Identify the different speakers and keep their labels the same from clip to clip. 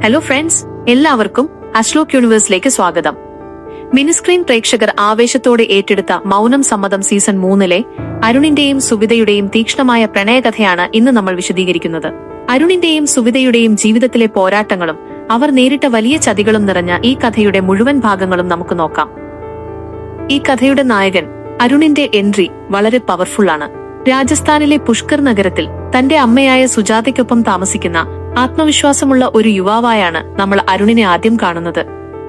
Speaker 1: Hello friends, എല്ലാവർക്കും അശ്ലോക് യൂണിവേഴ്സിലേക്ക് സ്വാഗതം. Mini screen പ്രേക്ഷകർ ആവേശത്തോടെ ഏറ്റെടുത്ത മൗനം സമ്മതം സീസൺ 3-ലെ അരുണിന്റെയും സുവിതയുടെയും തീക്ഷ്ണമായ പ്രണയകഥയാണ് ഇന്ന് നമ്മൾ വിശദീകരിക്കുന്നത്. അരുണിന്റെയും സുവിതയുടെയും ജീവിതത്തിലെ പോരാട്ടങ്ങളും അവർ നേരിട്ട വലിയ ചതികളും നിറഞ്ഞ ഈ കഥയുടെ മുഴുവൻ ഭാഗങ്ങളും നമുക്ക് നോക്കാം. ഈ കഥയുടെ നായകൻ അരുണിന്റെ എൻട്രി വളരെ പവർഫുൾ ആണ്. രാജസ്ഥാനിലെ പുഷ്കർ നഗരത്തിൽ തന്റെ അമ്മയായ സുജാതയ്ക്കൊപ്പം താമസിക്കുന്ന ആത്മവിശ്വാസമുള്ള ഒരു യുവാവായാണ് നമ്മൾ അരുണിനെ ആദ്യം കാണുന്നത്.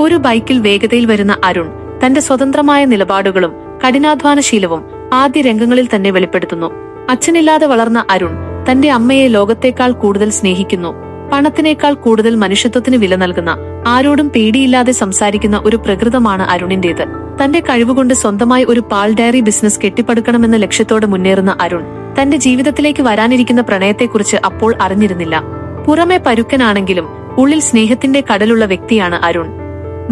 Speaker 1: ഒരു ബൈക്കിൽ വേഗതയിൽ വരുന്ന അരുൺ തന്റെ സ്വതന്ത്രമായ നിലപാടുകളും കഠിനാധ്വാനശീലവും ആദ്യ രംഗങ്ങളിൽ തന്നെ വെളിപ്പെടുത്തുന്നു. അച്ഛനില്ലാതെ വളർന്ന അരുൺ തന്റെ അമ്മയെ ലോകത്തേക്കാൾ കൂടുതൽ സ്നേഹിക്കുന്നു. പണത്തിനേക്കാൾ കൂടുതൽ മനുഷ്യത്വത്തിന് വില നൽകുന്ന, ആരോടും പേടിയില്ലാതെ സംസാരിക്കുന്ന ഒരു പ്രകൃതമാണ് അരുണിന്റേത്. തന്റെ കഴിവുകൊണ്ട് സ്വന്തമായി ഒരു പാൽ ഡയറി ബിസിനസ് കെട്ടിപ്പടുക്കണമെന്ന ലക്ഷ്യത്തോടെ മുന്നേറുന്ന അരുൺ തന്റെ ജീവിതത്തിലേക്ക് വരാനിരിക്കുന്ന പ്രണയത്തെക്കുറിച്ച് അപ്പോൾ അറിഞ്ഞിരുന്നില്ല. പുറമെ പരുക്കനാണെങ്കിലും ഉള്ളിൽ സ്നേഹത്തിന്റെ കടലുള്ള വ്യക്തിയാണ് അരുൺ.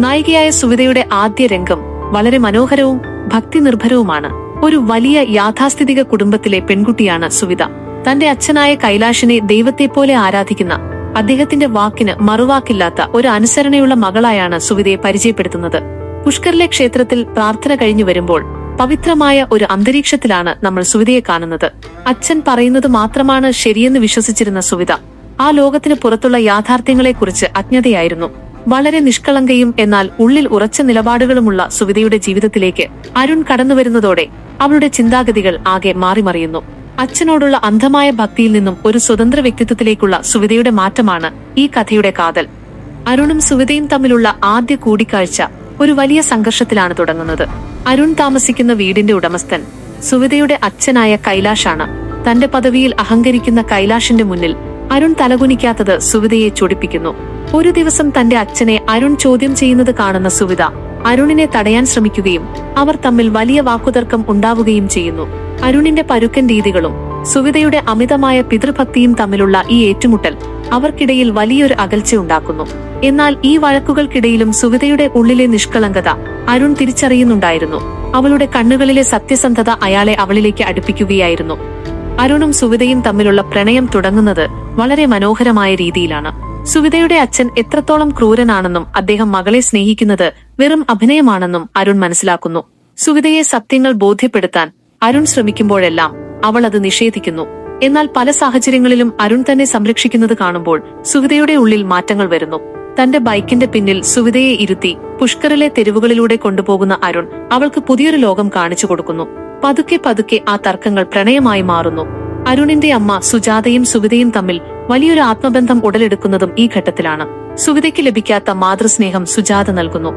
Speaker 1: നായികയായ സുവിതയുടെ ആദ്യ രംഗം വളരെ മനോഹരവും ഭക്തി നിർഭരവുമാണ്. ഒരു വലിയ യാഥാസ്ഥിതിക കുടുംബത്തിലെ പെൺകുട്ടിയാണ് സുവിത. തന്റെ അച്ഛനായ കൈലാഷിനെ ദൈവത്തെപ്പോലെ ആരാധിക്കുന്ന, അദ്ദേഹത്തിന്റെ വാക്കിന് മറുവാക്കില്ലാത്ത ഒരു അനുസരണയുള്ള മകളായാണ് സുവിതയെ പരിചയപ്പെടുത്തുന്നത്. പുഷ്കറിലെ ക്ഷേത്രത്തിൽ പ്രാർത്ഥന കഴിഞ്ഞു വരുമ്പോൾ പവിത്രമായ ഒരു അന്തരീക്ഷത്തിലാണ് നമ്മൾ സുവിതയെ കാണുന്നത്. അച്ഛൻ പറയുന്നത് മാത്രമാണ് ശരിയെന്ന് വിശ്വസിച്ചിരുന്ന സുവിത ആ ലോകത്തിന് പുറത്തുള്ള യാഥാർത്ഥ്യങ്ങളെക്കുറിച്ച് അജ്ഞതയായിരുന്നു. വളരെ നിഷ്കളങ്കയും എന്നാൽ ഉള്ളിൽ ഉറച്ച നിലപാടുകളുമുള്ള സുവിതയുടെ ജീവിതത്തിലേക്ക് അരുൺ കടന്നുവരുന്നതോടെ അവളുടെ ചിന്താഗതികൾ ആകെ മാറിമറിയുന്നു. അച്ഛനോടുള്ള അന്ധമായ ഭക്തിയിൽ നിന്നും ഒരു സ്വതന്ത്ര വ്യക്തിത്വത്തിലേക്കുള്ള സുവിതയുടെ മാറ്റമാണ് ഈ കഥയുടെ കാതൽ. അരുണും സുവിതയും തമ്മിലുള്ള ആദ്യ കൂടിക്കാഴ്ച ഒരു വലിയ സംഘർഷത്തിലാണ് തുടങ്ങുന്നത്. അരുൺ താമസിക്കുന്ന വീടിന്റെ ഉടമസ്ഥൻ സുവിതയുടെ അച്ഛനായ കൈലാഷാണ്. തന്റെ പദവിയിൽ അഹങ്കരിക്കുന്ന കൈലാഷിന്റെ മുന്നിൽ അരുൺ തലകുനിക്കാത്തത് സുവിതയെ ചൊടിപ്പിക്കുന്നു. ഒരു ദിവസം തന്റെ അച്ഛനെ അരുൺ ചോദ്യം ചെയ്യുന്നത് കാണുന്ന സുവിത അരുണിനെ തടയാൻ ശ്രമിക്കുകയും അവർ തമ്മിൽ വലിയ വാക്കുതർക്കം ഉണ്ടാവുകയും ചെയ്യുന്നു. അരുണിന്റെ പരുക്കൻ രീതികളും സുവിതയുടെ അമിതമായ പിതൃഭക്തിയും തമ്മിലുള്ള ഈ ഏറ്റുമുട്ടൽ അവർക്കിടയിൽ വലിയൊരു അകൽച്ച ഉണ്ടാക്കുന്നു. എന്നാൽ ഈ വഴക്കുകൾക്കിടയിലും സുവിതയുടെ ഉള്ളിലെ നിഷ്കളങ്കത അരുൺ തിരിച്ചറിയുന്നുണ്ടായിരുന്നു. അവളുടെ കണ്ണുകളിലെ സത്യസന്ധത അയാളെ അവളിലേക്ക് അടുപ്പിക്കുകയായിരുന്നു. അരുണും സുവിതയും തമ്മിലുള്ള പ്രണയം തുടങ്ങുന്നത് വളരെ മനോഹരമായ രീതിയിലാണ്. സുവിതയുടെ അച്ഛൻ എത്രത്തോളം ക്രൂരനാണെന്നും അദ്ദേഹം മകളെ സ്നേഹിക്കുന്നത് വെറും അഭിനയമാണെന്നും അരുൺ മനസ്സിലാക്കുന്നു. സുവിതയെ സത്യങ്ങൾ ബോധ്യപ്പെടുത്താൻ അരുൺ ശ്രമിക്കുമ്പോഴെല്ലാം അവൾ അത് നിഷേധിക്കുന്നു. എന്നാൽ പല സാഹചര്യങ്ങളിലും അരുൺ തന്നെ സംരക്ഷിക്കുന്നത് കാണുമ്പോൾ സുവിതയുടെ ഉള്ളിൽ മാറ്റങ്ങൾ വരുന്നു. തന്റെ ബൈക്കിന്റെ പിന്നിൽ സുവിതയെ ഇരുത്തി പുഷ്കറിലെ തെരുവുകളിലൂടെ കൊണ്ടുപോകുന്ന അരുൺ അവൾക്ക് പുതിയൊരു ലോകം കാണിച്ചു കൊടുക്കുന്നു. പതുക്കെ പതുക്കെ ആ തർക്കങ്ങൾ പ്രണയമായി മാറുന്നു. അരുണിന്റെ അമ്മ സുജാതയും സുവിതയും തമ്മിൽ വലിയൊരു ആത്മബന്ധം ഉടലെടുക്കുന്നതും ഈ ഘട്ടത്തിലാണ്. സുവിതയ്ക്ക് ലഭിക്കാത്ത മാതൃസ്നേഹം സുജാത നൽകുന്നു.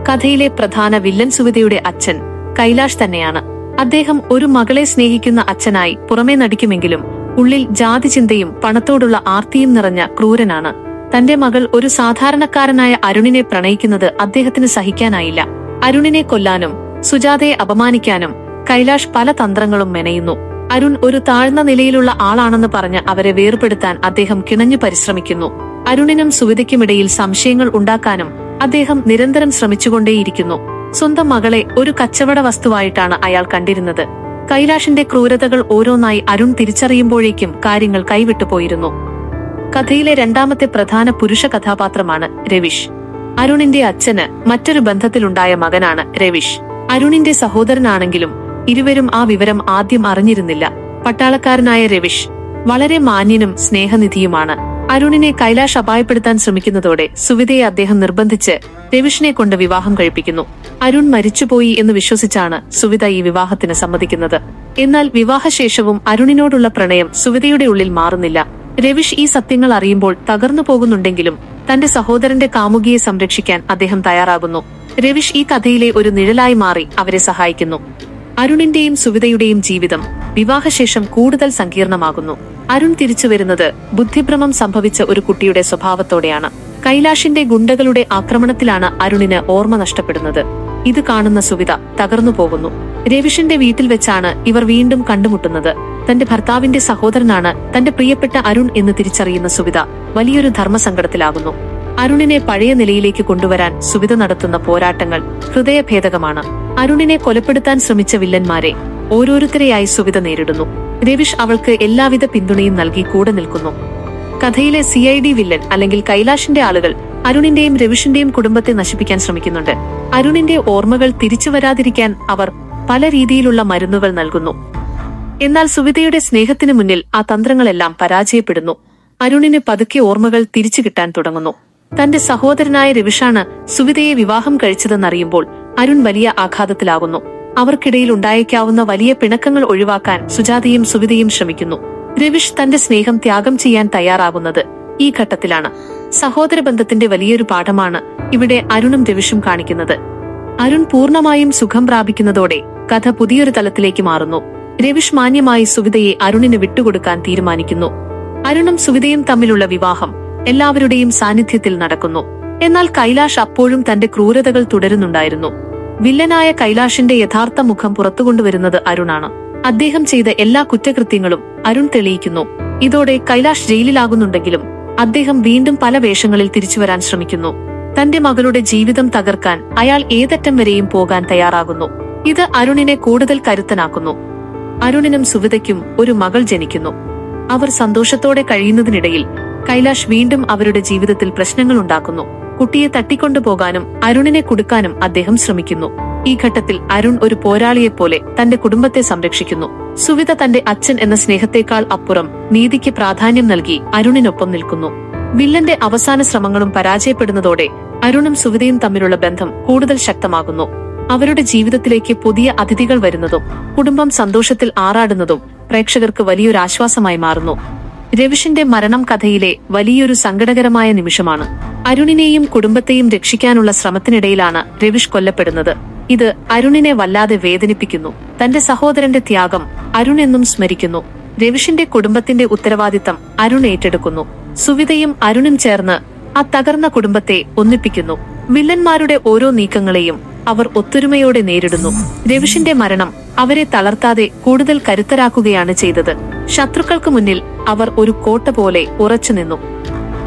Speaker 1: കഥയിലെ പ്രധാന വില്ലൻ സുവിതയുടെ അച്ഛൻ കൈലാഷ് തന്നെയാണ്. അദ്ദേഹം ഒരു മകളെ സ്നേഹിക്കുന്ന അച്ഛനായി പുറമേ നടിക്കുമെങ്കിലും ഉള്ളിൽ ജാതി ചിന്തയും പണത്തോടുള്ള ആർത്തിയും നിറഞ്ഞ ക്രൂരനാണ്. തന്റെ മകൾ ഒരു സാധാരണക്കാരനായ അരുണിനെ പ്രണയിക്കുന്നത് അദ്ദേഹത്തിന് സഹിക്കാനായില്ല. അരുണിനെ കൊല്ലാനും സുജാതയെ അപമാനിക്കാനും കൈലാഷ് പല തന്ത്രങ്ങളും മെനയുന്നു. അരുൺ ഒരു താഴ്ന്ന നിലയിലുള്ള ആളാണെന്ന് പറഞ്ഞ് അവരെ വേർപെടുത്താൻ അദ്ദേഹം കിണഞ്ഞു പരിശ്രമിക്കുന്നു. അരുണിനും സുവിതയ്ക്കുമിടയിൽ സംശയങ്ങൾ ഉണ്ടാക്കാനും അദ്ദേഹം നിരന്തരം ശ്രമിച്ചുകൊണ്ടേയിരിക്കുന്നു. സ്വന്തം മകളെ ഒരു കച്ചവട വസ്തുവായിട്ടാണ് അയാൾ കണ്ടിരുന്നത്. കൈലാഷിന്റെ ക്രൂരതകൾ ഓരോന്നായി അരുൺ തിരിച്ചറിയുമ്പോഴേക്കും കാര്യങ്ങൾ കൈവിട്ടുപോയിരുന്നു. കഥയിലെ രണ്ടാമത്തെ പ്രധാന പുരുഷ കഥാപാത്രമാണ് രവിഷ്. അരുണിന്റെ അച്ഛന് മറ്റൊരു ബന്ധത്തിലുണ്ടായ മകനാണ് രവിഷ്. അരുണിന്റെ സഹോദരനാണെങ്കിലും ഇരുവരും ആ വിവരം ആദ്യം അറിഞ്ഞിരുന്നില്ല. പട്ടാളക്കാരനായ രവിഷ് വളരെ മാന്യനും സ്നേഹനിധിയുമാണ്. അരുണിനെ കൈലാഷ് അപായപ്പെടുത്താൻ ശ്രമിക്കുന്നതോടെ സുവിതയെ അദ്ദേഹം നിർബന്ധിച്ച് രവിഷിനെ കൊണ്ട് വിവാഹം കഴിപ്പിക്കുന്നു. അരുൺ മരിച്ചുപോയി എന്ന് വിശ്വസിച്ചാണ് സുവിത ഈ വിവാഹത്തിന് സമ്മതിക്കുന്നത്. എന്നാൽ വിവാഹശേഷവും അരുണിനോടുള്ള പ്രണയം സുവിതയുടെ ഉള്ളിൽ മാറുന്നില്ല. രവിഷ് ഈ സത്യങ്ങൾ അറിയുമ്പോൾ തകർന്നു പോകുന്നുണ്ടെങ്കിലും തന്റെ സഹോദരന്റെ കാമുകിയെ സംരക്ഷിക്കാൻ അദ്ദേഹം തയ്യാറാകുന്നു. രവിഷ് ഈ കഥയിലെ ഒരു നിഴലായി മാറി അവരെ സഹായിക്കുന്നു. അരുണിന്റെയും സുവിതയുടെയും ജീവിതം വിവാഹശേഷം കൂടുതൽ സങ്കീർണമാകുന്നു. അരുൺ തിരിച്ചുവരുന്നത് ബുദ്ധിഭ്രമം സംഭവിച്ച ഒരു കുട്ടിയുടെ സ്വഭാവത്തോടെയാണ്. കൈലാഷിന്റെ ഗുണ്ടകളുടെ ആക്രമണത്തിലാണ് അരുണിന് ഓർമ്മ നഷ്ടപ്പെടുന്നത്. ഇത് കാണുന്ന സുവിത തകർന്നു പോകുന്നു. രവിഷിന്റെ വീട്ടിൽ വെച്ചാണ് ഇവർ വീണ്ടും കണ്ടുമുട്ടുന്നത്. തന്റെ ഭർത്താവിന്റെ സഹോദരനാണ് തന്റെ പ്രിയപ്പെട്ട അരുൺ എന്ന് തിരിച്ചറിയുന്ന സുവിത വലിയൊരു ധർമ്മസങ്കടത്തിലാകുന്നു. അരുണിനെ പഴയ നിലയിലേക്ക് കൊണ്ടുവരാൻ സുവിത നടത്തുന്ന പോരാട്ടങ്ങൾ ഹൃദയഭേദകമാണ്. അരുണിനെ കൊലപ്പെടുത്താൻ ശ്രമിച്ച വില്ലന്മാരെ ഓരോരുത്തരെയായി സുവിത നേരിടുന്നു. രവിഷ് അവൾക്ക് എല്ലാവിധ പിന്തുണയും നൽകി കൂടെ നിൽക്കുന്നു. കഥയിലെ CID വില്ലൻ അല്ലെങ്കിൽ കൈലാഷിന്റെ ആളുകൾ അരുണിന്റെയും രവിഷിന്റെയും കുടുംബത്തെ നശിപ്പിക്കാൻ ശ്രമിക്കുന്നുണ്ട്. അരുണിന്റെ ഓർമ്മകൾ തിരിച്ചു വരാതിരിക്കാൻ അവർ പല രീതിയിലുള്ള മരുന്നുകൾ നൽകുന്നു. എന്നാൽ സുവിതയുടെ സ്നേഹത്തിനു മുന്നിൽ ആ തന്ത്രങ്ങളെല്ലാം പരാജയപ്പെടുന്നു. അരുണിന് പതുക്കെ ഓർമ്മകൾ തിരിച്ചു കിട്ടാൻ തുടങ്ങുന്നു. തന്റെ സഹോദരനായ രവിഷാണ് സുവിതയെ വിവാഹം കഴിച്ചതെന്നറിയുമ്പോൾ അരുൺ വലിയ ആഘാതത്തിലാകുന്നു. അവർക്കിടയിൽ ഉണ്ടായേക്കാവുന്ന വലിയ പിണക്കങ്ങൾ ഒഴിവാക്കാൻ സുജാതയും സുവിതയും ശ്രമിക്കുന്നു. രവിഷ് തന്റെ സ്നേഹം ത്യാഗം ചെയ്യാൻ തയ്യാറാകുന്നത് ഈ ഘട്ടത്തിലാണ്. സഹോദര ബന്ധത്തിന്റെ വലിയൊരു പാഠമാണ് ഇവിടെ അരുണും രവിഷും കാണിക്കുന്നത്. അരുൺ പൂർണ്ണമായും സുഖം പ്രാപിക്കുന്നതോടെ കഥ പുതിയൊരു തലത്തിലേക്ക് മാറുന്നു. രവിഷ് മാന്യമായി സുവിതയെ അരുണിന് വിട്ടുകൊടുക്കാൻ തീരുമാനിക്കുന്നു. അരുണും സുവിതയും തമ്മിലുള്ള വിവാഹം എല്ലാവരുടെയും സാന്നിധ്യത്തിൽ നടക്കുന്നു. എന്നാൽ കൈലാഷ് അപ്പോഴും തന്റെ ക്രൂരതകൾ തുടരുന്നുണ്ടായിരുന്നു. വില്ലനായ കൈലാഷിന്റെ യഥാർത്ഥ മുഖം പുറത്തുകൊണ്ടുവരുന്നത് അരുണാണ്. അദ്ദേഹം ചെയ്ത എല്ലാ കുറ്റകൃത്യങ്ങളും അരുൺ തെളിയിക്കുന്നു. ഇതോടെ കൈലാഷ് ജയിലിലാകുന്നുണ്ടെങ്കിലും അദ്ദേഹം വീണ്ടും പല വേഷങ്ങളിൽ തിരിച്ചുവരാൻ ശ്രമിക്കുന്നു. തന്റെ മകളുടെ ജീവിതം തകർക്കാൻ അയാൾ ഏതറ്റം വരെയും പോകാൻ തയ്യാറാകുന്നു. ഇത് അരുണിനെ കൂടുതൽ കരുത്തനാക്കുന്നു. അരുണിനും സുവിതയ്ക്കും ഒരു മകൾ ജനിക്കുന്നു. അവർ സന്തോഷത്തോടെ കഴിയുന്നതിനിടയിൽ കൈലാഷ് വീണ്ടും അവരുടെ ജീവിതത്തിൽ പ്രശ്നങ്ങൾ ഉണ്ടാക്കുന്നു. കുട്ടിയെ തട്ടിക്കൊണ്ടുപോകാനും അരുണിനെ കുടുക്കാനും അദ്ദേഹം ശ്രമിക്കുന്നു. ഈ ഘട്ടത്തിൽ അരുൺ ഒരു പോരാളിയെപ്പോലെ തന്റെ കുടുംബത്തെ സംരക്ഷിക്കുന്നു. സുവിത തന്റെ അച്ഛൻ എന്ന സ്നേഹത്തെക്കാൾ അപ്പുറം നീതിക്ക് പ്രാധാന്യം നൽകി അരുണിനൊപ്പം നിൽക്കുന്നു. വില്ലന്റെ അവസാന ശ്രമങ്ങളും പരാജയപ്പെടുന്നതോടെ അരുണും സുവിതയും തമ്മിലുള്ള ബന്ധം കൂടുതൽ ശക്തമാകുന്നു. അവരുടെ ജീവിതത്തിലേക്ക് പുതിയ അതിഥികൾ വരുന്നതും കുടുംബം സന്തോഷത്തിൽ ആറാടുന്നതും പ്രേക്ഷകർക്ക് വലിയൊരു ആശ്വാസമായി മാറുന്നു. രവിഷിന്റെ മരണം കഥയിലെ വലിയൊരു സങ്കടകരമായ നിമിഷമാണ്. അരുണിനെയും കുടുംബത്തെയും രക്ഷിക്കാനുള്ള ശ്രമത്തിനിടയിലാണ് രവിഷ് കൊല്ലപ്പെടുന്നത്. ഇത് അരുണിനെ വല്ലാതെ വേദനിപ്പിക്കുന്നു. തന്റെ സഹോദരന്റെ ത്യാഗം അരുൺ എന്നും സ്മരിക്കുന്നു. രവിഷിന്റെ കുടുംബത്തിന്റെ ഉത്തരവാദിത്തം അരുൺ ഏറ്റെടുക്കുന്നു. സുവിതയും അരുണും ചേർന്ന് ആ തകർന്ന കുടുംബത്തെ ഒന്നിപ്പിക്കുന്നു. വില്ലന്മാരുടെ ഓരോ നീക്കങ്ങളെയും അവർ ഒത്തൊരുമയോടെ നേരിടുന്നു. രവിഷിന്റെ മരണം അവരെ തളർത്താതെ കൂടുതൽ കരുത്തരാക്കുകയാണ് ചെയ്തത്. ശത്രുക്കൾക്ക് മുന്നിൽ അവർ ഒരു കോട്ട പോലെ ഉറച്ചുനിന്നു.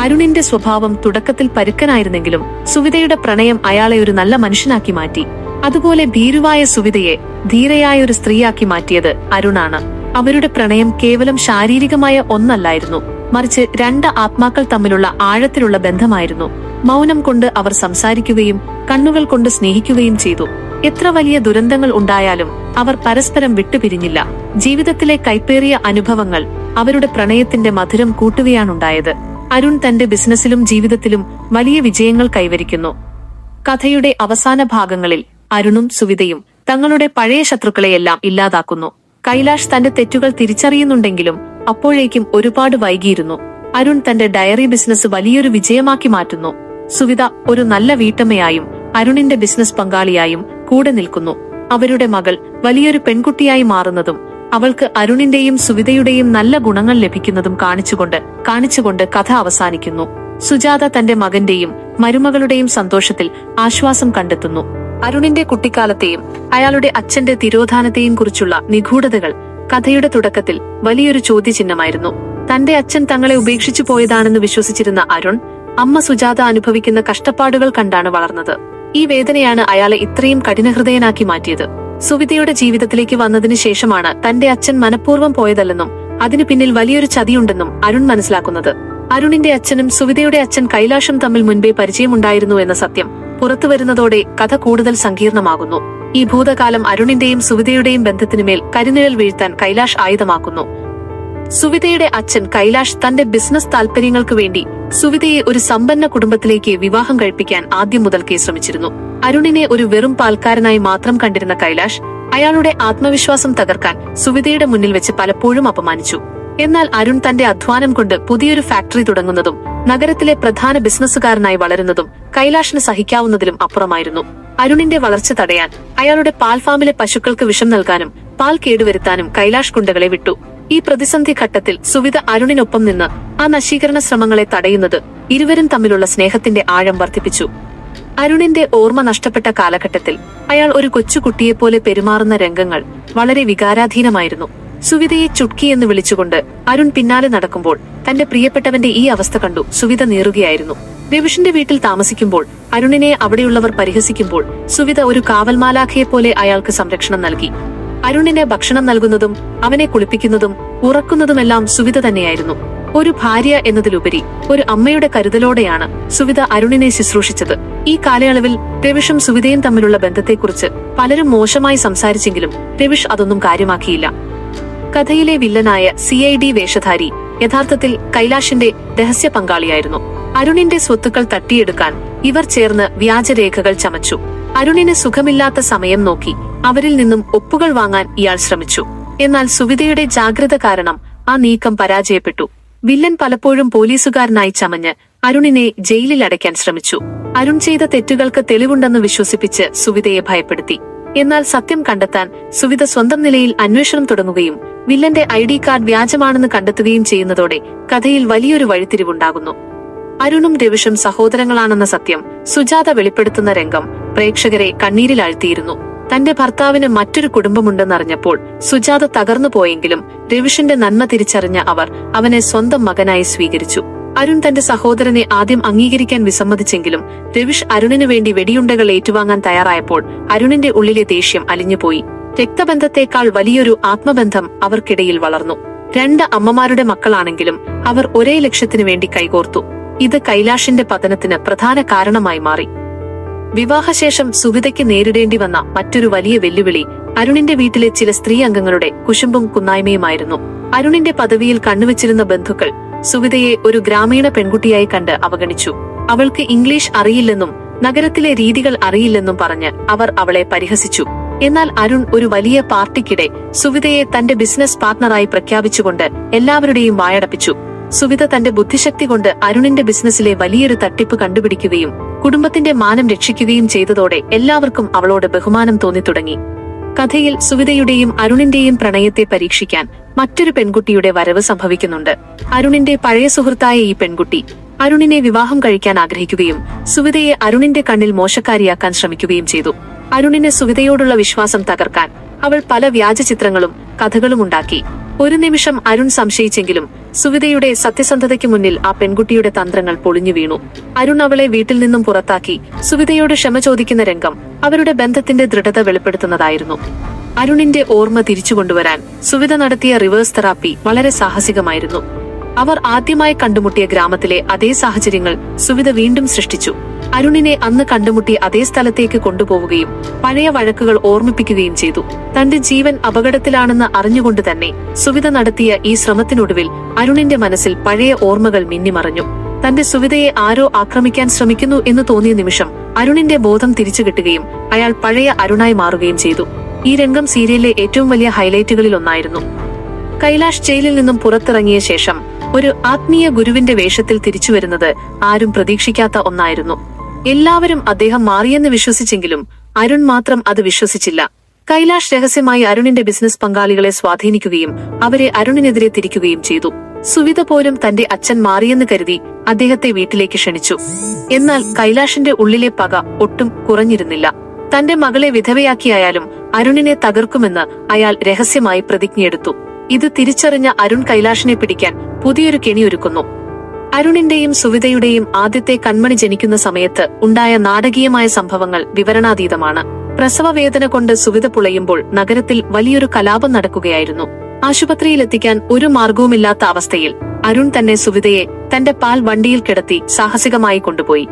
Speaker 1: അരുണിന്റെ സ്വഭാവം തുടക്കത്തിൽ പരുക്കനായിരുന്നെങ്കിലും സുവിതയുടെ പ്രണയം അയാളെ ഒരു നല്ല മനുഷ്യനാക്കി മാറ്റി. അതുപോലെ ഭീരുവായ സുവിതയെ ധീരയായ ഒരു സ്ത്രീയാക്കി മാറ്റിയത് അരുണാണ്. അവരുടെ പ്രണയം കേവലം ശാരീരികമായ ഒന്നല്ലായിരുന്നു, മറിച്ച് രണ്ട് ആത്മാക്കൾ തമ്മിലുള്ള ആഴത്തിലുള്ള ബന്ധമായിരുന്നു. മൗനം കൊണ്ട് അവർ സംസാരിക്കുകയും കണ്ണുകൾ കൊണ്ട് സ്നേഹിക്കുകയും ചെയ്തു. എത്ര വലിയ ദുരന്തങ്ങൾ ഉണ്ടായാലും അവർ പരസ്പരം വിട്ടുപിരിഞ്ഞില്ല. ജീവിതത്തിലെ കൈപ്പേറിയ അനുഭവങ്ങൾ അവരുടെ പ്രണയത്തിന്റെ മധുരം കൂട്ടുകയാണുണ്ടായത്. അരുൺ തന്റെ ബിസിനസ്സിലും ജീവിതത്തിലും വലിയ വിജയങ്ങൾ കൈവരിക്കുന്നു. കഥയുടെ അവസാന ഭാഗങ്ങളിൽ അരുണും സുവിതയും തങ്ങളുടെ പഴയ ശത്രുക്കളെയെല്ലാം ഇല്ലാതാക്കുന്നു. കൈലാഷ് തന്റെ തെറ്റുകൾ തിരിച്ചറിയുന്നുണ്ടെങ്കിലും അപ്പോഴേക്കും ഒരുപാട് വൈകിയിരുന്നു. അരുൺ തന്റെ ഡയറി ബിസിനസ് വലിയൊരു വിജയമാക്കി മാറ്റുന്നു. സുവിത ഒരു നല്ല വീട്ടമ്മയായും അരുണിന്റെ ബിസിനസ് പങ്കാളിയായും കൂടെ നിൽക്കുന്നു. അവരുടെ മകൾ വലിയൊരു പെൺകുട്ടിയായി മാറുന്നതും അവൾക്ക് അരുണിന്റെയും സുവിതയുടെയും നല്ല ഗുണങ്ങൾ ലഭിക്കുന്നതും കാണിച്ചുകൊണ്ട് കഥ അവസാനിക്കുന്നു. സുജാത തന്റെ മകന്റെയും മരുമകളുടെയും സന്തോഷത്തിൽ ആശ്വാസം കണ്ടെത്തുന്നു. അരുണിന്റെ കുട്ടിക്കാലത്തെയും അയാളുടെ അച്ഛന്റെ തിരോധാനത്തെയും കുറിച്ചുള്ള നിഗൂഢതകൾ കഥയുടെ തുടക്കത്തിൽ വലിയൊരു ചോദ്യചിഹ്നമായിരുന്നു. തന്റെ അച്ഛൻ തങ്ങളെ ഉപേക്ഷിച്ചു പോയതാണെന്ന് വിശ്വസിച്ചിരുന്ന അരുൺ അമ്മ സുജാത അനുഭവിക്കുന്ന കഷ്ടപ്പാടുകൾ കണ്ടാണ് വളർന്നത്. ഈ വേദനയാണ് അയാളെ ഇത്രയും കഠിനഹൃദയനാക്കി മാറ്റിയത്. സുവിതയുടെ ജീവിതത്തിലേക്ക് വന്നതിന് ശേഷമാണ് തന്റെ അച്ഛൻ മനഃപൂർവ്വം പോയതല്ലെന്നും അതിനു പിന്നിൽ വലിയൊരു ചതിയുണ്ടെന്നും അരുൺ മനസ്സിലാക്കുന്നത്. അരുണിന്റെ അച്ഛനും സുവിതയുടെ അച്ഛൻ കൈലാഷും തമ്മിൽ മുൻപേ പരിചയമുണ്ടായിരുന്നു എന്ന സത്യം പുറത്തുവരുന്നതോടെ കഥ കൂടുതൽ സങ്കീർണമാകുന്നു. ഈ ഭൂതകാലം അരുണിന്റെയും സുവിതയുടെയും ബന്ധത്തിനുമേൽ കരിനിഴൽ വീഴ്ത്താൻ കൈലാഷ് ആയുധമാക്കുന്നു. സുവിതയുടെ അച്ഛൻ കൈലാഷ് തന്റെ ബിസിനസ് താൽപര്യങ്ങൾക്ക് വേണ്ടി സുവിതയെ ഒരു സമ്പന്ന കുടുംബത്തിലേക്ക് വിവാഹം കഴിപ്പിക്കാൻ ആദ്യം മുതൽക്കേ ശ്രമിച്ചിരുന്നു. അരുണിനെ ഒരു വെറും പാൽക്കാരനായി മാത്രം കണ്ടിരുന്ന കൈലാഷ് അയാളുടെ ആത്മവിശ്വാസം തകർക്കാൻ സുവിതയുടെ മുന്നിൽ വെച്ച് പലപ്പോഴും അപമാനിച്ചു. എന്നാൽ അരുൺ തന്റെ അധ്വാനം കൊണ്ട് പുതിയൊരു ഫാക്ടറി തുടങ്ങുന്നതും നഗരത്തിലെ പ്രധാന ബിസിനസ്സുകാരനായി വളരുന്നതും കൈലാഷിന് സഹിക്കാവുന്നതിലും അപ്പുറമായിരുന്നു. അരുണിന്റെ വളർച്ച തടയാൻ അയാളുടെ പാൽ ഫാമിലെ പശുക്കൾക്ക് വിഷം നൽകാനും പാൽ കേടുവരുത്താനും കൈലാഷ് ഗുണ്ടകളെ വിട്ടു. ഈ പ്രതിസന്ധി ഘട്ടത്തിൽ സുവിത അരുണിനൊപ്പം നിന്ന് ആ നശീകരണ ശ്രമങ്ങളെ തടയുന്നത് ഇരുവരും തമ്മിലുള്ള സ്നേഹത്തിന്റെ ആഴം വർദ്ധിപ്പിച്ചു. അരുണിന്റെ ഓർമ്മ നഷ്ടപ്പെട്ട കാലഘട്ടത്തിൽ അയാൾ ഒരു കൊച്ചുകുട്ടിയെപ്പോലെ പെരുമാറുന്ന രംഗങ്ങൾ വളരെ വികാരാധീനമായിരുന്നു. സുവിതയെ ചുട്കി എന്ന് വിളിച്ചുകൊണ്ട് അരുൺ പിന്നാലെ നടക്കുമ്പോൾ തന്റെ പ്രിയപ്പെട്ടവന്റെ ഈ അവസ്ഥ കണ്ടു സുവിത നീറുകയായിരുന്നു. രവിഷിന്റെ വീട്ടിൽ താമസിക്കുമ്പോൾ അരുണിനെ അവിടെയുള്ളവർ പരിഹസിക്കുമ്പോൾ സുവിത ഒരു കാവൽമാലാഖയെപ്പോലെ അയാൾക്ക് സംരക്ഷണം നൽകി. അരുണിന് ഭക്ഷണം നൽകുന്നതും അവനെ കുളിപ്പിക്കുന്നതും ഉറക്കുന്നതുമെല്ലാം സുവിത തന്നെയായിരുന്നു. ഒരു ഭാര്യ എന്നതിലുപരി ഒരു അമ്മയുടെ കരുതലോടെയാണ് സുവിത അരുണിനെ ശുശ്രൂഷിച്ചത്. ഈ കാലയളവിൽ രവിഷും സുവിതയും തമ്മിലുള്ള ബന്ധത്തെക്കുറിച്ച് പലരും മോശമായി സംസാരിച്ചെങ്കിലും രവിഷ് അതൊന്നും കാര്യമാക്കിയില്ല. കഥയിലെ വില്ലനായ CID വേഷധാരി യഥാർത്ഥത്തിൽ കൈലാഷിന്റെ രഹസ്യ പങ്കാളിയായിരുന്നു. അരുണിന്റെ സ്വത്തുക്കൾ തട്ടിയെടുക്കാൻ ഇവർ ചേർന്ന് വ്യാജരേഖകൾ ചമച്ചു. അരുണിന് സുഖമില്ലാത്ത സമയം നോക്കി അവരിൽ നിന്നും ഒപ്പുകൾ വാങ്ങാൻ ഇയാൾ ശ്രമിച്ചു. എന്നാൽ സുവിതയുടെ ജാഗ്രത കാരണം ആ നീക്കം പരാജയപ്പെട്ടു. വില്ലൻ പലപ്പോഴും പോലീസുകാരനായി ചമഞ്ഞ് അരുണിനെ ജയിലിൽ അടയ്ക്കാൻ ശ്രമിച്ചു. അരുൺ ചെയ്ത തെറ്റുകൾക്ക് തെളിവുണ്ടെന്ന് വിശ്വസിപ്പിച്ച് സുവിതയെ ഭയപ്പെടുത്തി. എന്നാൽ സത്യം കണ്ടെത്താൻ സുവിത സ്വന്തം നിലയിൽ അന്വേഷണം തുടങ്ങുകയും വില്ലന്റെ ID കാർഡ് വ്യാജമാണെന്ന് കണ്ടെത്തുകയും ചെയ്യുന്നതോടെ കഥയിൽ വലിയൊരു വഴിത്തിരിവുണ്ടാകുന്നു. അരുണും രവിഷും സഹോദരങ്ങളാണെന്ന സത്യം സുജാത വെളിപ്പെടുത്തുന്ന രംഗം പ്രേക്ഷകരെ കണ്ണീരിലാഴ്ത്തിയിരുന്നു. തന്റെ ഭർത്താവിന് മറ്റൊരു കുടുംബമുണ്ടെന്നറിഞ്ഞപ്പോൾ സുജാത തകർന്നു പോയെങ്കിലും രവിഷിന്റെ നന്മ തിരിച്ചറിഞ്ഞ അവർ അവനെ സ്വന്തം മകനായി സ്വീകരിച്ചു. അരുൺ തന്റെ സഹോദരനെ ആദ്യം അംഗീകരിക്കാൻ വിസമ്മതിച്ചെങ്കിലും രവിഷ് അരുണിനു വേണ്ടി വെടിയുണ്ടകൾ ഏറ്റുവാങ്ങാൻ തയ്യാറായപ്പോൾ അരുണിന്റെ ഉള്ളിലെ ദേഷ്യം അലിഞ്ഞുപോയി. രക്തബന്ധത്തേക്കാൾ വലിയൊരു ആത്മബന്ധം അവർക്കിടയിൽ വളർന്നു. 2 അമ്മമാരുടെ മക്കളാണെങ്കിലും അവർ ഒരേ ലക്ഷ്യത്തിനു വേണ്ടി കൈകോർത്തു. ഇത് കൈലാഷിന്റെ പതനത്തിന് പ്രധാന കാരണമായി മാറി. വിവാഹശേഷം സുവിതയ്ക്ക് നേരിടേണ്ടി വന്ന മറ്റൊരു വലിയ വെല്ലുവിളി അരുണിന്റെ വീട്ടിലെ ചില സ്ത്രീ അംഗങ്ങളുടെ കുശുമ്പും കുന്നായ്മയുമായിരുന്നു. അരുണിന്റെ പദവിയിൽ കണ്ണുവച്ചിരുന്ന ബന്ധുക്കൾ സുവിതയെ ഒരു ഗ്രാമീണ പെൺകുട്ടിയായി കണ്ട് അവഗണിച്ചു. അവൾക്ക് ഇംഗ്ലീഷ് അറിയില്ലെന്നും നഗരത്തിലെ രീതികൾ അറിയില്ലെന്നും പറഞ്ഞ് അവർ അവളെ പരിഹസിച്ചു. എന്നാൽ അരുൺ ഒരു വലിയ പാർട്ടിക്കിടെ സുവിതയെ തന്റെ ബിസിനസ് പാർട്ണറായി പ്രഖ്യാപിച്ചുകൊണ്ട് എല്ലാവരുടെയും വായടപ്പിച്ചു. സുവിത തന്റെ ബുദ്ധിശക്തി കൊണ്ട് അരുണിന്റെ ബിസിനസ്സിലെ വലിയൊരു തട്ടിപ്പ് കണ്ടുപിടിക്കുകയും കുടുംബത്തിന്റെ മാനം രക്ഷിക്കുകയും ചെയ്തതോടെ എല്ലാവർക്കും അവളോട് ബഹുമാനം തോന്നിത്തുടങ്ങി. കഥയിൽ സുവിതയുടെയും അരുണിന്റെയും പ്രണയത്തെ പരീക്ഷിക്കാൻ മറ്റൊരു പെൺകുട്ടിയുടെ വരവ് സംഭവിക്കുന്നുണ്ട്. അരുണിന്റെ പഴയ സുഹൃത്തായ ഈ പെൺകുട്ടി അരുണിനെ വിവാഹം കഴിക്കാൻ ആഗ്രഹിക്കുകയും സുവിതയെ അരുണിന്റെ കണ്ണിൽ മോശക്കാരിയാക്കാൻ ശ്രമിക്കുകയും ചെയ്തു. അരുണിന് സുവിതയോടുള്ള വിശ്വാസം തകർക്കാൻ അവൾ പല വ്യാജ ചിത്രങ്ങളും കഥകളും ഉണ്ടാക്കി. ഒരു നിമിഷം അരുൺ സംശയിച്ചെങ്കിലും സുവിതയുടെ സത്യസന്ധതയ്ക്ക് മുന്നിൽ ആ പെൺകുട്ടിയുടെ തന്ത്രങ്ങൾ പൊളിഞ്ഞു വീണു. അരുൺ അവളെ വീട്ടിൽ നിന്നും പുറത്താക്കി സുവിതയോട് ക്ഷമ ചോദിക്കുന്ന രംഗം അവരുടെ ബന്ധത്തിന്റെ ദൃഢത വെളിപ്പെടുത്തുന്നതായിരുന്നു. അരുണിന്റെ ഓർമ്മ തിരിച്ചുകൊണ്ടുവരാൻ സുവിത നടത്തിയ റിവേഴ്സ് തെറാപ്പി വളരെ സാഹസികമായിരുന്നു. അവർ ആദ്യമായി കണ്ടുമുട്ടിയ ഗ്രാമത്തിലെ അതേ സാഹചര്യങ്ങൾ സുവിത വീണ്ടും സൃഷ്ടിച്ചു. അരുണിനെ അന്ന് കണ്ടുമുട്ടിയ അതേ സ്ഥലത്തേക്ക് കൊണ്ടുപോവുകയും പഴയ വഴക്കുകൾ ഓർമ്മിപ്പിക്കുകയും ചെയ്തു. തന്റെ ജീവൻ അപകടത്തിലാണെന്ന് അറിഞ്ഞുകൊണ്ട് തന്നെ സുവിത നടത്തിയ ഈ ശ്രമത്തിനൊടുവിൽ അരുണിന്റെ മനസ്സിൽ പഴയ ഓർമ്മകൾ മിന്നിമറഞ്ഞു. തന്റെ സുവിതയെ ആരോ ആക്രമിക്കാൻ ശ്രമിക്കുന്നു എന്ന് തോന്നിയ നിമിഷം അരുണിന്റെ ബോധം തിരിച്ചു കിട്ടുകയും അയാൾ പഴയ അരുണായി മാറുകയും ചെയ്തു. ഈ രംഗം സീരിയലിലെ ഏറ്റവും വലിയ ഹൈലൈറ്റുകളിൽ ഒന്നായിരുന്നു. കൈലാഷ് ജയിലിൽ നിന്നും പുറത്തിറങ്ങിയ ശേഷം ഒരു ആത്മീയ ഗുരുവിന്റെ വേഷത്തിൽ തിരിച്ചുവരുന്നത് ആരും പ്രതീക്ഷിക്കാത്ത ഒന്നായിരുന്നു. എല്ലാവരും അദ്ദേഹം മാറിയെന്ന് വിശ്വസിച്ചെങ്കിലും അരുൺ മാത്രം അത് വിശ്വസിച്ചില്ല. കൈലാഷ് രഹസ്യമായി അരുണിന്റെ ബിസിനസ് പങ്കാളികളെ സ്വാധീനിക്കുകയും അവരെ അരുണിനെതിരെ തിരിക്കുകയും ചെയ്തു. സുവിത പോലും തന്റെ അച്ഛൻ മാറിയെന്ന് കരുതി അദ്ദേഹത്തെ വീട്ടിലേക്ക് ക്ഷണിച്ചു. എന്നാൽ കൈലാഷിന്റെ ഉള്ളിലെ പക ഒട്ടും കുറഞ്ഞിരുന്നില്ല. തന്റെ മകളെ വിധവയാക്കിയായാലും അരുണിനെ തകർക്കുമെന്ന് അയാൾ രഹസ്യമായി പ്രതിജ്ഞയെടുത്തു. ഇത് തിരിച്ചറിഞ്ഞ അരുൺ കൈലാഷിനെ പിടിക്കാൻ പുതിയൊരു കെണിയൊരുക്കുന്നു. അരുണിന്റെയും സുവിതയുടെയും ആദ്യത്തെ കൺമണി ജനിക്കുന്ന സമയത്ത് ഉണ്ടായ നാടകീയമായ സംഭവങ്ങൾ വിവരണാതീതമാണ്. പ്രസവവേദന കൊണ്ട് സുവിത പുളയുമ്പോൾ നഗരത്തിൽ വലിയൊരു കലാപം നടക്കുകയായിരുന്നു. ആശുപത്രിയിലെത്തിക്കാൻ ഒരു മാർഗവുമില്ലാത്ത അവസ്ഥയിൽ അരുൺ തന്നെ സുവിതയെ തന്റെ പാൽ വണ്ടിയിൽ കിടത്തി സാഹസികമായി കൊണ്ടുപോയി.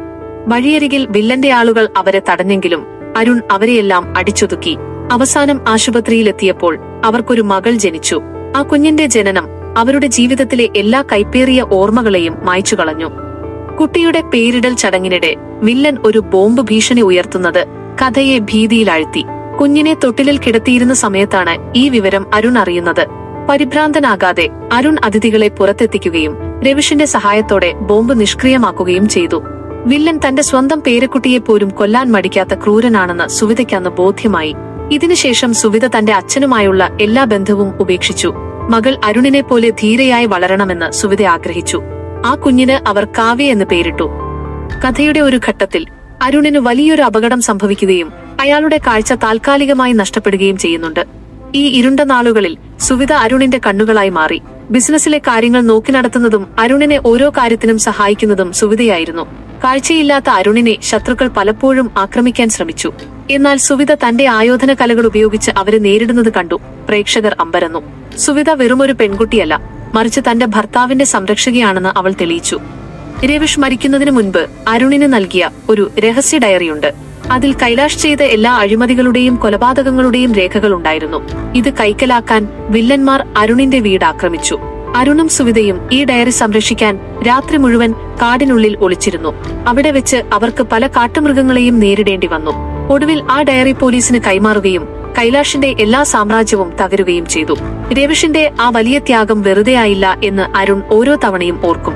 Speaker 1: വഴിയരികിൽ വില്ലന്റെ ആളുകൾ അവരെ തടഞ്ഞെങ്കിലും അരുൺ അവരെയെല്ലാം അടിച്ചൊതുക്കി. അവസാനം ആശുപത്രിയിലെത്തിയപ്പോൾ അവർക്കൊരു മകൾ ജനിച്ചു. ആ കുഞ്ഞിന്റെ ജനനം അവരുടെ ജീവിതത്തിലെ എല്ലാ കൈപ്പേറിയ ഓർമ്മകളെയും മായ്ച്ചു കളഞ്ഞു. കുട്ടിയുടെ പേരിടൽ ചടങ്ങിനിടെ വില്ലൻ ഒരു ബോംബ് ഭീഷണി ഉയർത്തുന്നത് കഥയെ ഭീതിയിലാഴ്ത്തി. കുഞ്ഞിനെ തൊട്ടിലിൽ കിടത്തിയിരുന്ന സമയത്താണ് ഈ വിവരം അരുൺ അറിയുന്നത്. പരിഭ്രാന്തനാകാതെ അരുൺ അതിഥികളെ പുറത്തെത്തിക്കുകയും രവിഷിന്റെ സഹായത്തോടെ ബോംബ് നിഷ്ക്രിയമാക്കുകയും ചെയ്തു. വില്ലൻ തന്റെ സ്വന്തം പേരക്കുട്ടിയെ പോലും കൊല്ലാൻ മടിക്കാത്ത ക്രൂരനാണെന്ന് സുവിതയ്ക്കന്ന് ബോധ്യമായി. ഇതിനുശേഷം സുവിത തന്റെ അച്ഛനുമായുള്ള എല്ലാ ബന്ധവും ഉപേക്ഷിച്ചു. മകൾ അരുണിനെ പോലെ ധീരയായി വളരണമെന്ന് സുവിത ആഗ്രഹിച്ചു. ആ കുഞ്ഞിന് അവർ കാവ്യ എന്ന് പേരിട്ടു. കഥയുടെ ഒരു ഘട്ടത്തിൽ അരുണിന് വലിയൊരു അപകടം സംഭവിക്കുകയും അയാളുടെ കാഴ്ച താൽക്കാലികമായി നഷ്ടപ്പെടുകയും ചെയ്യുന്നുണ്ട്. ഈ ഇരുണ്ട നാളുകളിൽ സുവിത അരുണിന്റെ കണ്ണുകളായി മാറി. ബിസിനസ്സിലെ കാര്യങ്ങൾ നോക്കി നടത്തുന്നതും അരുണിനെ ഓരോ കാര്യത്തിനും സഹായിക്കുന്നതും സുവിതയായിരുന്നു. കാഴ്ചയില്ലാത്ത അരുണിനെ ശത്രുക്കൾ പലപ്പോഴും ആക്രമിക്കാൻ ശ്രമിച്ചു. എന്നാൽ സുവിത തന്റെ ആയോധന കലകൾ ഉപയോഗിച്ച് അവരെ നേരിടുന്നത് കണ്ടു പ്രേക്ഷകർ അമ്പരന്നു. സുവിത വെറുമൊരു പെൺകുട്ടിയല്ല, മറിച്ച് തന്റെ ഭർത്താവിന്റെ സംരക്ഷകയാണെന്ന് അവൾ തെളിയിച്ചു. രവിഷ് മരിക്കുന്നതിന് മുൻപ് അരുണിന് നൽകിയ ഒരു രഹസ്യ ഡയറിയുണ്ട്. അതിൽ കൈലാഷ് ചെയ്ത എല്ലാ അഴിമതികളുടെയും കൊലപാതകങ്ങളുടെയും രേഖകൾ ഉണ്ടായിരുന്നു. ഇത് കൈക്കലാക്കാൻ വില്ലന്മാർ അരുണിന്റെ വീട് ആക്രമിച്ചു. അരുണും സുവിതയും ഈ ഡയറി സംരക്ഷിക്കാൻ രാത്രി മുഴുവൻ കാടിനുള്ളിൽ ഒളിച്ചിരുന്നു. അവിടെ വെച്ച് അവർക്ക് പല കാട്ടുമൃഗങ്ങളെയും നേരിടേണ്ടി വന്നു. ഒടുവിൽ ആ ഡയറി പോലീസിന് കൈമാറുകയും കൈലാഷിന്റെ എല്ലാ സാമ്രാജ്യവും തകരുകയും ചെയ്തു. രവിഷിന്റെ ആ വലിയ ത്യാഗം വെറുതെയായില്ല എന്ന് അരുൺ ഓരോ തവണയും ഓർക്കും.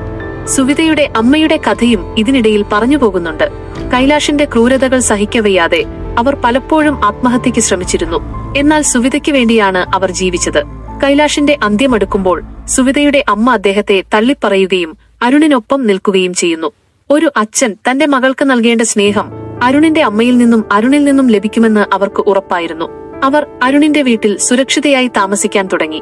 Speaker 1: സുവിതയുടെ അമ്മയുടെ കഥയും ഇതിനിടയിൽ പറഞ്ഞു പോകുന്നുണ്ട്. കൈലാഷിന്റെ ക്രൂരതകൾ സഹിക്കവയ്യാതെ അവർ പലപ്പോഴും ആത്മഹത്യക്ക് ശ്രമിച്ചിരുന്നു. എന്നാൽ സുവിതയ്ക്ക് വേണ്ടിയാണ് അവർ ജീവിച്ചത്. കൈലാഷിന്റെ അന്ത്യമടുക്കുമ്പോൾ സുവിതയുടെ അമ്മ അദ്ദേഹത്തെ തള്ളിപ്പറയുകയും അരുണിനൊപ്പം നിൽക്കുകയും ചെയ്യുന്നു. ഒരു അച്ഛൻ തന്റെ മകൾക്ക് നൽകേണ്ട സ്നേഹം അരുണിന്റെ അമ്മയിൽ നിന്നും അരുണിൽ നിന്നും ലഭിക്കുമെന്ന് അവർക്ക് ഉറപ്പായിരുന്നു. അവർ അരുണിന്റെ വീട്ടിൽ സുരക്ഷിതയായി താമസിക്കാൻ തുടങ്ങി.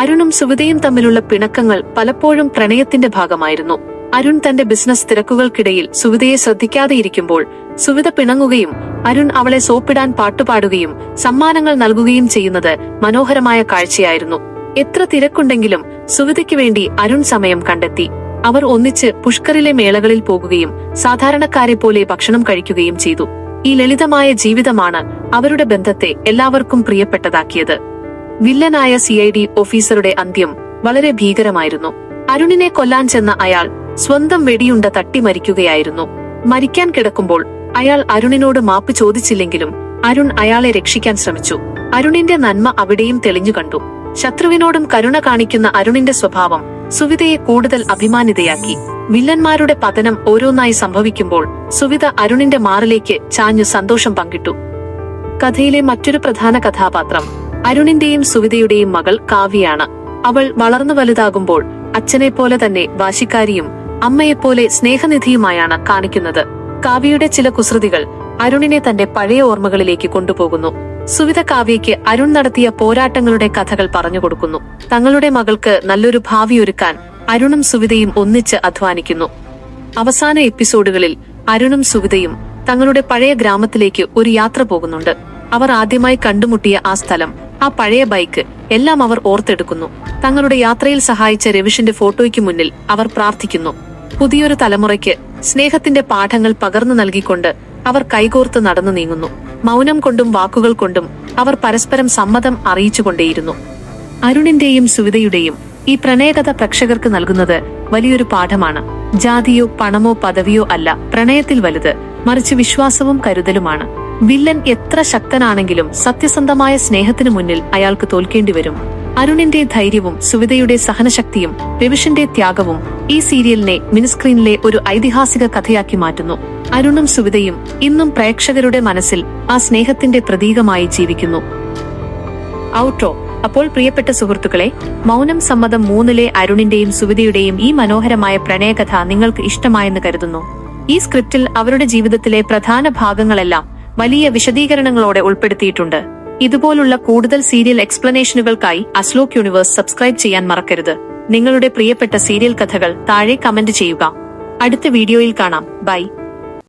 Speaker 1: അരുണും സുവിതയും തമ്മിലുള്ള പിണക്കങ്ങൾ പലപ്പോഴും പ്രണയത്തിന്റെ ഭാഗമായിരുന്നു. അരുൺ തന്റെ ബിസിനസ് തിരക്കുകൾക്കിടയിൽ സുവിതയെ ശ്രദ്ധിക്കാതെയിരിക്കുമ്പോൾ സുവിത പിണങ്ങുകയും അരുൺ അവളെ സോപ്പിടാൻ പാട്ടുപാടുകയും സമ്മാനങ്ങൾ നൽകുകയും ചെയ്യുന്നത് മനോഹരമായ കാഴ്ചയായിരുന്നു. എത്ര തിരക്കുണ്ടെങ്കിലും സുവിതയ്ക്ക് വേണ്ടി അരുൺ സമയം കണ്ടെത്തി. അവർ ഒന്നിച്ച് പുഷ്കറിലെ മേളകളിൽ പോകുകയും സാധാരണക്കാരെ പോലെ ഭക്ഷണം കഴിക്കുകയും ചെയ്തു. ഈ ലളിതമായ ജീവിതമാണ് അവരുടെ ബന്ധത്തെ എല്ലാവർക്കും പ്രിയപ്പെട്ടതാക്കിയത്. വില്ലനായ CID ഓഫീസറുടെ അന്ത്യം വളരെ ഭീകരമായിരുന്നു. അരുണിനെ കൊല്ലാൻ ചെന്ന അയാൾ സ്വന്തം വെടിയുണ്ട തട്ടി മരിക്കുകയായിരുന്നു. മരിക്കാൻ കിടക്കുമ്പോൾ അയാൾ അരുണിനോട് മാപ്പ് ചോദിച്ചില്ലെങ്കിലും അരുൺ അയാളെ രക്ഷിക്കാൻ ശ്രമിച്ചു. അരുണിന്റെ നന്മ അവിടെയും തെളിഞ്ഞു കണ്ടു. ശത്രുവിനോടും കരുണ കാണിക്കുന്ന അരുണിന്റെ സ്വഭാവം സുവിതയെ കൂടുതൽ അഭിമാനിതയാക്കി. വില്ലന്മാരുടെ പതനം ഓരോന്നായി സംഭവിക്കുമ്പോൾ സുവിത അരുണിന്റെ മാറിലേക്ക് ചാഞ്ഞു സന്തോഷം പങ്കിട്ടു. കഥയിലെ മറ്റൊരു പ്രധാന കഥാപാത്രം അരുണിന്റെയും സുവിതയുടെയും മകൾ കാവ്യയാണ്. അവൾ വളർന്നു വലുതാകുമ്പോൾ അച്ഛനെ പോലെ തന്നെ വാശിക്കാരിയും അമ്മയെപ്പോലെ സ്നേഹനിധിയുമായാണ് കാണിക്കുന്നത്. കാവ്യയുടെ ചില കുസൃതികൾ അരുണിനെ തന്റെ പഴയ ഓർമ്മകളിലേക്ക് കൊണ്ടുപോകുന്നു. സുവിത കാവ്യയ്ക്ക് അരുൺ നടത്തിയ പോരാട്ടങ്ങളുടെ കഥകൾ പറഞ്ഞുകൊടുക്കുന്നു. തങ്ങളുടെ മകൾക്ക് നല്ലൊരു ഭാവിയൊരുക്കാൻ അരുണും സുവിതയും ഒന്നിച്ച് അധ്വാനിക്കുന്നു. അവസാന എപ്പിസോഡുകളിൽ അരുണും സുവിതയും തങ്ങളുടെ പഴയ ഗ്രാമത്തിലേക്ക് ഒരു യാത്ര പോകുന്നുണ്ട്. അവർ ആദ്യമായി കണ്ടുമുട്ടിയ ആ സ്ഥലം, ആ പഴയ ബൈക്ക് എല്ലാം അവർ ഓർത്തെടുക്കുന്നു. തങ്ങളുടെ യാത്രയിൽ സഹായിച്ച രവിഷിന്റെ ഫോട്ടോയ്ക്ക് മുന്നിൽ അവർ പ്രാർത്ഥിക്കുന്നു. പുതിയൊരു തലമുറയ്ക്ക് സ്നേഹത്തിന്റെ പാഠങ്ങൾ പകർന്നു നൽകിക്കൊണ്ട് അവർ കൈകോർത്ത് നടന്നു നീങ്ങുന്നു. മൗനം കൊണ്ടും വാക്കുകൾ കൊണ്ടും അവർ പരസ്പരം സമ്മതം അറിയിച്ചുകൊണ്ടേയിരുന്നു. അരുണിന്റെയും സുവിതയുടെയും ഈ പ്രണയകഥ പ്രേക്ഷകർക്ക് നൽകുന്നത് വലിയൊരു പാഠമാണ്. ജാതിയോ പണമോ പദവിയോ അല്ല പ്രണയത്തിൽ വലുത്, മറിച്ച് വിശ്വാസവും കരുതലുമാണ്. വില്ലൻ എത്ര ശക്തനാണെങ്കിലും സത്യസന്ധമായ സ്നേഹത്തിനു മുന്നിൽ അയാൾക്ക് തോൽക്കേണ്ടി വരും. അരുണിന്റെ ധൈര്യവും സുവിതയുടെ സഹനശക്തിയും രവിഷിന്റെ ത്യാഗവും ഈ സീരിയലിനെ മിനിസ്ക്രീനിലെ ഒരു ഐതിഹാസിക കഥയാക്കി മാറ്റുന്നു. അരുണും സുവിതയും ഇന്നും പ്രേക്ഷകരുടെ മനസ്സിൽ ആ സ്നേഹത്തിന്റെ പ്രതീകമായി ജീവിക്കുന്നു. ഔട്ട്രോ. അപ്പോൾ പ്രിയപ്പെട്ട സുഹൃത്തുക്കളെ, മൗനം സമ്മതം 3-ലെ അരുണിന്റെയും സുവിതയുടെയും ഈ മനോഹരമായ പ്രണയകഥ നിങ്ങൾക്ക് ഇഷ്ടമായെന്ന് കരുതുന്നു. ഈ സ്ക്രിപ്റ്റിൽ അവരുടെ ജീവിതത്തിലെ പ്രധാന ഭാഗങ്ങളെല്ലാം വലിയ വിശദീകരണങ്ങളോടെ ഉൾപ്പെടുത്തിയിട്ടുണ്ട്. ഇതുപോലുള്ള കൂടുതൽ സീരിയൽ എക്സ്പ്ലനേഷനുകൾക്കായി അസ്ലോക് യൂണിവേഴ്സ് സബ്സ്ക്രൈബ് ചെയ്യാൻ മറക്കരുത്. നിങ്ങളുടെ പ്രിയപ്പെട്ട സീരിയൽ കഥകൾ താഴെ കമന്റ് ചെയ്യുക. അടുത്ത വീഡിയോയിൽ കാണാം. ബൈ.